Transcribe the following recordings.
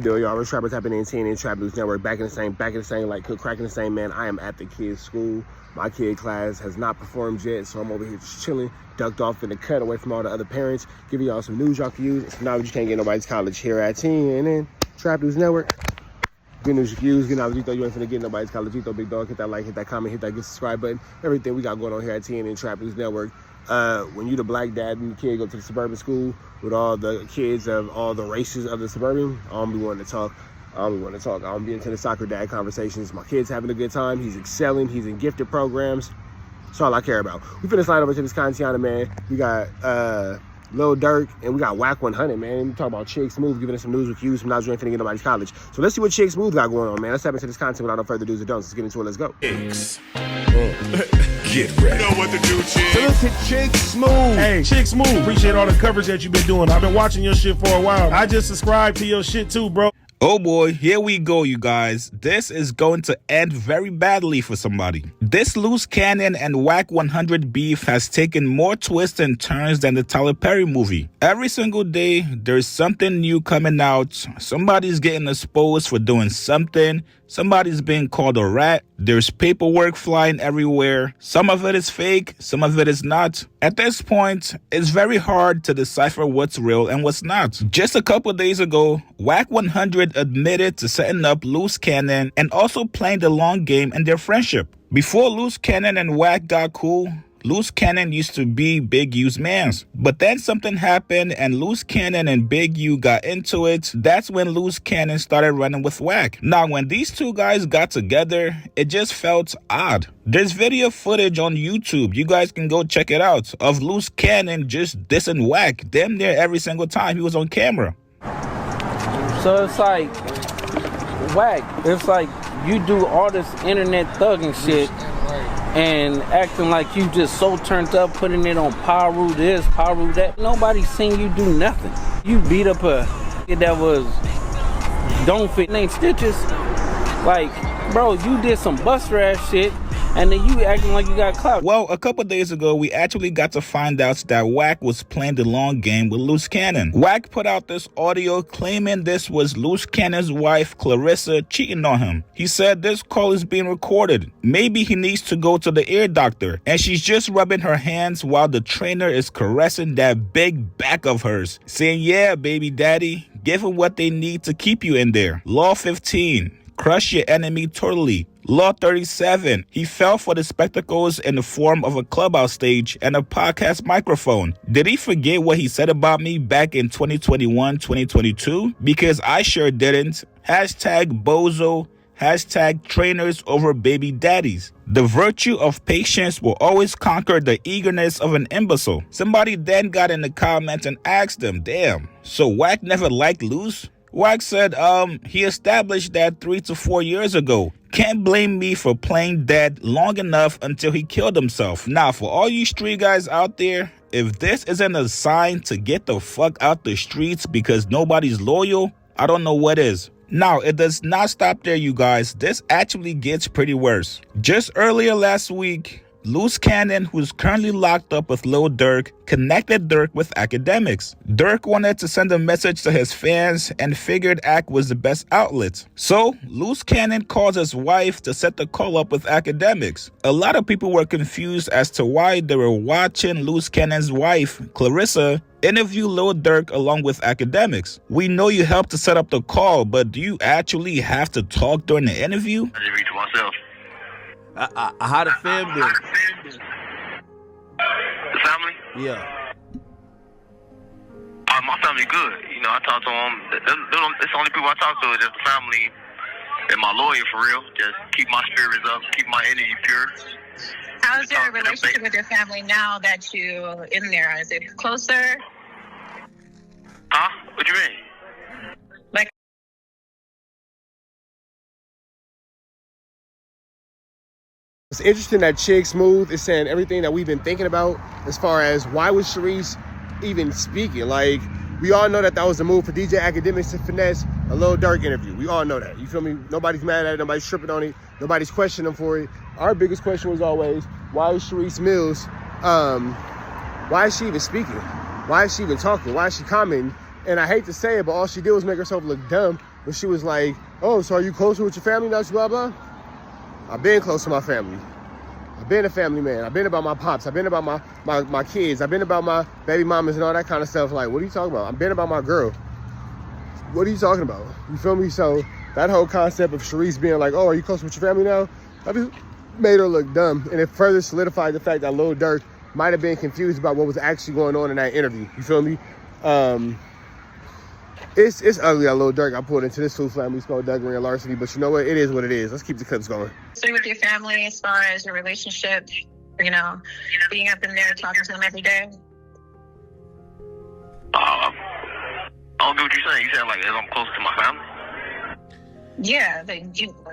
Y'all, we're Trapper tapping in TNN Trap Luce Network, back in the same, like cook cracking the same, man. I am at the kid's school. My kid class has not performed yet, so I'm over here just chilling, ducked off in the cut away from all the other parents, giving y'all some news y'all can use. So now you can't get nobody's college here at TNN Trap Luce Network. Good news you can use. Get out, you ain't finna get nobody's college. Big dog, hit that like, hit that comment, hit that get subscribe button. Everything we got going on here at TNN Trap Luce Network. When you the black dad and the kid go to the suburban school with all the kids of all the races of the suburban, I don't be wanting to talk. I don't be into the soccer dad conversations. My kid's having a good time. He's excelling. He's in gifted programs. That's all I care about. We finna slide over to this Contiana, man. We got Lil Durk and we got Wack 100, man. We talk about Chick Smooth giving us some news with you. Some knowledge you ain't finna get nobody's college. So let's see what Chick Smooth got going on, man. Let's step into this content without no further do's or don'ts. Let's get into it. Let's go. Get ready. You know what to do, Chick. So let's hit Chick Smooth. Hey, Chick Smooth, appreciate all the coverage that you've been doing. I've been watching your shit for a while. I just subscribed to your shit too, bro. Oh boy, here we go, you guys. This is going to end very badly for somebody. This Luce Cannon and Wack 100 beef has taken more twists and turns than the Tyler Perry movie. Every single day, there's something new coming out. Somebody's getting exposed for doing something. Somebody's being called a rat. There's paperwork flying everywhere. Some of it is fake, some of it is not. At this point, it's very hard to decipher what's real and what's not. Just a couple days ago, Wack 100 admitted to setting up Luce Cannon and also playing the long game in their friendship. Before Luce Cannon and Wack got cool, Luce Cannon used to be Big U's mans. But then something happened and Luce Cannon and Big U got into it. That's when Luce Cannon started running with Wack. Now, when these two guys got together, it just felt odd. There's video footage on YouTube, you guys can go check it out, of Luce Cannon just dissing Wack damn near every single time he was on camera. So it's like, Wack, it's like you do all this internet thugging shit and acting like you just so turned up, putting it on Paru this, Paru that. Nobody's seen you do nothing. You beat up a that was don't fit name Stitches. Like, bro, you did some buster ass shit and then you acting like you got clout. Well, a couple days ago, we actually got to find out that Wack was playing the long game with Luce Cannon. Wack put out this audio claiming this was Luce Cannon's wife, Clarissa, cheating on him. He said this call is being recorded. Maybe he needs to go to the ear doctor. And she's just rubbing her hands while the trainer is caressing that big back of hers, saying, yeah, baby daddy, give them what they need to keep you in there. Law 15. Crush your enemy totally. Law 37. He fell for the spectacles in the form of a clubhouse stage and a podcast microphone. Did he forget what he said about me back in 2021, 2022? Because I sure didn't. Hashtag bozo. Hashtag trainers over baby daddies. The virtue of patience will always conquer the eagerness of an imbecile. Somebody then got in the comments and asked him, damn, so Wack never liked Luce? Wack said, he established that 3 to 4 years ago. Can't blame me for playing dead long enough until he killed himself. Now, for all you street guys out there, if this isn't a sign to get the fuck out the streets because nobody's loyal, I don't know what is. Now, it does not stop there, you guys. This actually gets pretty worse. Just earlier last week, Luce Cannon, who's currently locked up with Lil Durk, connected Durk with academics. Durk wanted to send a message to his fans and figured Ack was the best outlet. So, Luce Cannon calls his wife to set the call up with academics. A lot of people were confused as to why they were watching Luce Cannon's wife, Clarissa, interview Lil Durk along with academics. We know you helped to set up the call, but do you actually have to talk during the interview? I just read to myself. How the fam been? The family? Yeah. My family good. You know, I talk to them. It's the only people I talk to is just the family and my lawyer, for real. Just keep my spirits up, keep my energy pure. How's your relationship with your family now that you're in there? Is it closer? Huh? What you mean? Like, it's interesting that Chick Smooth is saying everything that we've been thinking about as far as why was Sharice even speaking. Like, we all know that was the move for DJ Academics to finesse a Lil Durk interview. We all know that. You feel me? Nobody's mad at it. Nobody's tripping on it. Nobody's questioning him for it. Our biggest question was always, why is Sharice Mills, why is she even speaking? Why is she even talking? Why is she commenting? And I hate to say it, but all she did was make herself look dumb when she was like, oh, so are you closer with your family now, blah, blah? I've been close to my family. I've been a family man. I've been about my pops. I've been about my kids. I've been about my baby mamas and all that kind of stuff. Like, what are you talking about? I've been about my girl. What are you talking about? You feel me? So that whole concept of Sharice being like, oh, are you close with your family now? I just made her look dumb. And it further solidified the fact that Lil Durk might have been confused about what was actually going on in that interview. You feel me? It's ugly that Lil Durk got pulled into this food family called Duggery and larceny, but you know what? It is what it is. Let's keep the clips going. Stay with your family as far as your relationship, you know, being up in there, talking to them every day. I don't get what you're saying. You said like, as I'm close to my family? Yeah,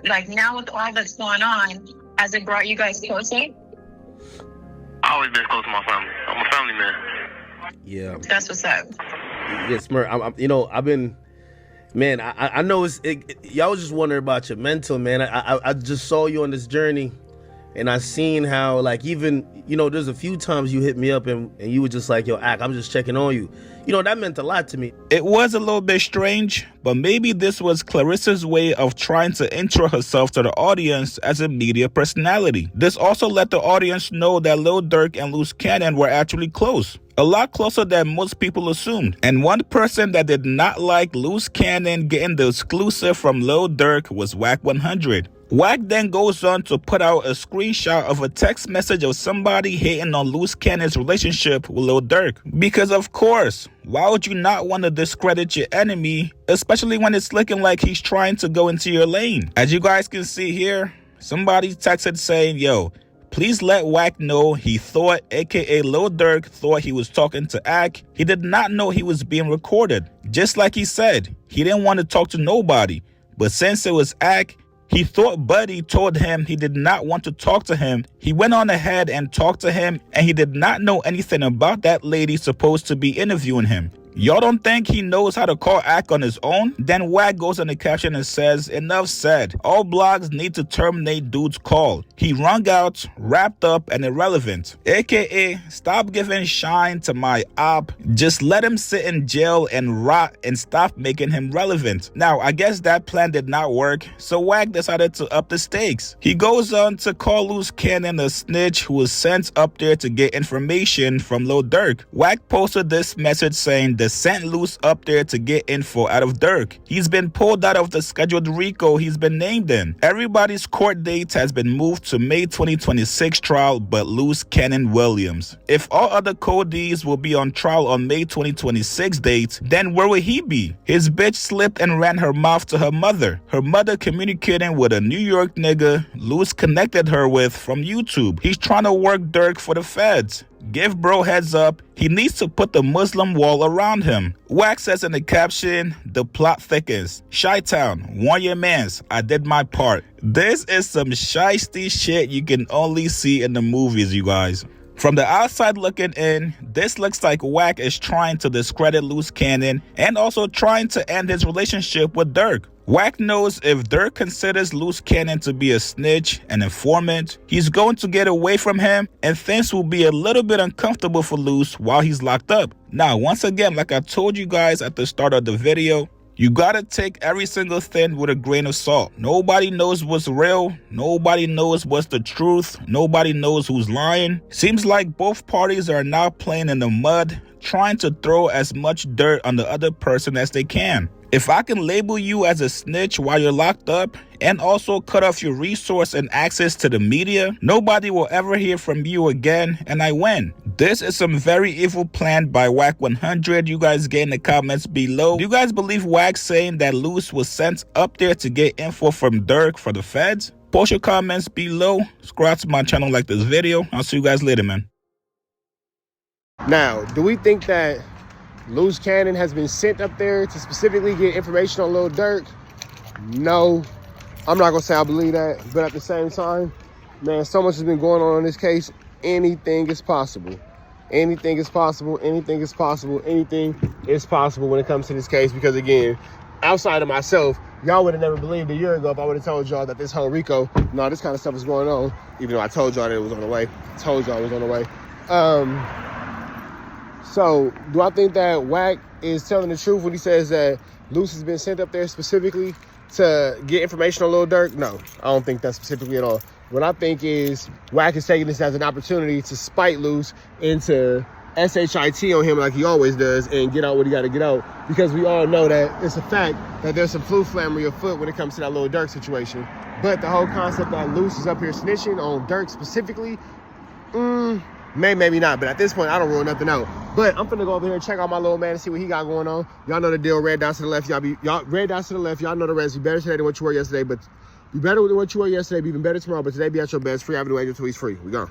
like now with all that's going on, has it brought you guys closer? I always been close to my family. I'm a family man. Yeah. That's what's up. Yes, Smurf. I've been, man. I know y'all was just wondering about your mental, man. I just saw you on this journey, and I seen how, like, even, you know, there's a few times you hit me up and you were just like, yo, Ack, I'm just checking on you. You know, that meant a lot to me. It was a little bit strange, but maybe this was Clarissa's way of trying to intro herself to the audience as a media personality. This also let the audience know that Lil Durk and Luce Cannon were actually close. A lot closer than most people assumed. And one person that did not like Luce Cannon getting the exclusive from Lil Durk was Wack 100. Wack then goes on to put out a screenshot of a text message of somebody hating on Luce Cannon's relationship with Lil Durk. Because of course, why would you not want to discredit your enemy, especially when it's looking like he's trying to go into your lane? As you guys can see here, somebody texted saying, yo, please let Wack know he thought, aka Lil Durk, thought he was talking to Ack. He did not know he was being recorded. Just like he said, he didn't want to talk to nobody. But since it was Ack, he thought Buddy told him he did not want to talk to him. He went on ahead and talked to him, and he did not know anything about that lady supposed to be interviewing him. Y'all don't think he knows how to call Ack on his own? Then Wack goes on the caption and says, enough said. All blogs need to terminate dude's call. He wrung out, wrapped up, and irrelevant. AKA, stop giving shine to my op. Just let him sit in jail and rot and stop making him relevant. Now, I guess that plan did not work, so Wack decided to up the stakes. He goes on to call Luce Cannon a snitch who was sent up there to get information from Lil Durk. Wack posted this message saying, sent Luce up there to get info out of Durk. He's been pulled out of the scheduled RICO he's been named in. Everybody's court date has been moved to May 2026 trial but Luce Cannon Williams. If all other codees will be on trial on May 2026 date, then where will he be? His bitch slipped and ran her mouth to her mother. Her mother communicating with a New York nigga Luce connected her with from YouTube. He's trying to work Durk for the feds. Give bro heads up, he needs to put the Muslim wall around him. Wack says in the caption, the plot thickens. Chi-Town, warn your mans, I did my part. This is some shiesty shit you can only see in the movies, you guys. From the outside looking in, this looks like Wack is trying to discredit Luce Cannon and also trying to end his relationship with Durk. Wack knows if Durk considers Luce Cannon to be a snitch, an informant, he's going to get away from him and things will be a little bit uncomfortable for Luce while he's locked up. Now, once again, like I told you guys at the start of the video, you gotta take every single thing with a grain of salt. Nobody knows what's real. Nobody knows what's the truth. Nobody knows who's lying. Seems like both parties are now playing in the mud, trying to throw as much dirt on the other person as they can. If I can label you as a snitch while you're locked up and also cut off your resource and access to the media, nobody will ever hear from you again and I win. This is some very evil plan by Wack 100. You guys get in the comments below. Do you guys believe Wack saying that Luce was sent up there to get info from Durk for the feds? Post your comments below. Subscribe to my channel, like this video. I'll see you guys later, man. Now, do we think that Luce Cannon has been sent up there to specifically get information on Lil Durk? No, I'm not gonna say I believe that, but at the same time, man, so much has been going on in this case. Anything is possible. Anything is possible. Anything is possible. Anything is possible when it comes to this case. Because again, outside of myself, y'all would have never believed a year ago if I would have told y'all that this whole RICO, no, this kind of stuff was going on. Even though I told y'all that it was on the way. So do I think that Wack is telling the truth when he says that Luce has been sent up there specifically to get information on Lil Durk? No, I don't think that specifically at all. What I think is Wack is taking this as an opportunity to spite Luce into SHIT on him like he always does and get out what he got to get out, because we all know that it's a fact that there's some flammery afoot when it comes to that Lil Durk situation. But the whole concept that Luce is up here snitching on Durk specifically, maybe not. But at this point, I don't rule nothing out. But I'm finna go over here and check out my little man and see what he got going on. Y'all know the deal. Red dots to the left. Y'all red dots to the left. Y'all know the rest. Be better today than what you were yesterday. But be better than what you were yesterday. Be even better tomorrow. But today, be at your best. Free Avenue Agent till he's free. We go.